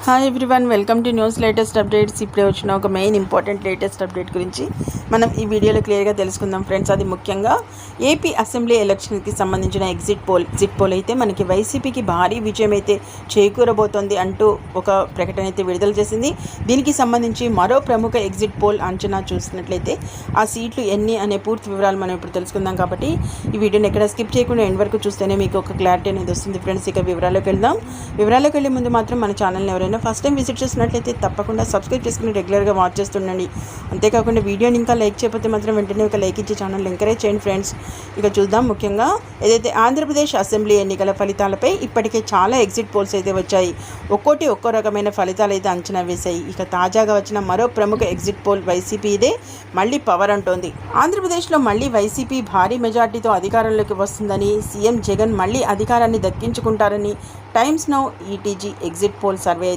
Hi everyone, welcome to news latest updates. ఇప్పుడే వచ్చిన ఒక మెయిన్ ఇంపార్టెంట్ లేటెస్ట్ అప్డేట్ గురించి మనం ఈ వీడియోలో క్లియర్గా తెలుసుకుందాం ఫ్రెండ్స్. అది ముఖ్యంగా ఏపీ అసెంబ్లీ ఎలక్షన్కి సంబంధించిన ఎగ్జిట్ పోల్ అయితే మనకి వైసీపీకి భారీ విజయం అయితే చేకూరబోతోంది అంటూ ఒక ప్రకటన అయితే విడుదల చేసింది. దీనికి సంబంధించి మరో ప్రముఖ ఎగ్జిట్ పోల్ అంచనా చూసినట్లయితే ఆ సీట్లు ఎన్ని అనే పూర్తి వివరాలు మనం ఇప్పుడు తెలుసుకుందాం. కాబట్టి ఈ వీడియోని ఎక్కడ స్కిప్ చేయకుండా ఎండ్ వరకు చూస్తేనే మీకు ఒక క్లారిటీ అనేది వస్తుంది ఫ్రెండ్స్. ఇక వివరాల్లోకి వెళ్దాం. వివరాల్లోకి వెళ్ళే ముందు మాత్రం మన ఛానల్ని ఎవరైనా ఫస్ట్ టైం విజిట్ చేసినట్లయితే తప్పకుండా సబ్స్క్రైబ్ చేసుకుని రెగ్యులర్గా వాచ్ చేస్తుండండి. అంతేకాకుండా వీడియోని ఇంకా లైక్ చేయకపోతే మాత్రం వెంటనే ఒక లైక్ ఇచ్చి ఛానల్ ఎంకరేజ్ చేయండి ఫ్రెండ్స్. ఇక చూద్దాం. ముఖ్యంగా ఏదైతే ఆంధ్రప్రదేశ్ అసెంబ్లీ ఎన్నికల ఫలితాలపై ఇప్పటికే చాలా ఎగ్జిట్ పోల్స్ అయితే వచ్చాయి. ఒక్కో రకమైన ఫలితాలు అయితే అంచనా వేశాయి. ఇక తాజాగా వచ్చిన మరో ప్రముఖ ఎగ్జిట్ పోల్ వైసీపీదే మళ్ళీ పవర్ అంటోంది. ఆంధ్రప్రదేశ్లో మళ్ళీ వైసీపీ భారీ మెజార్టీతో అధికారంలోకి వస్తుందని, సీఎం జగన్ మళ్ళీ అధికారాన్ని దక్కించుకుంటారని Times Now ETG exit poll survey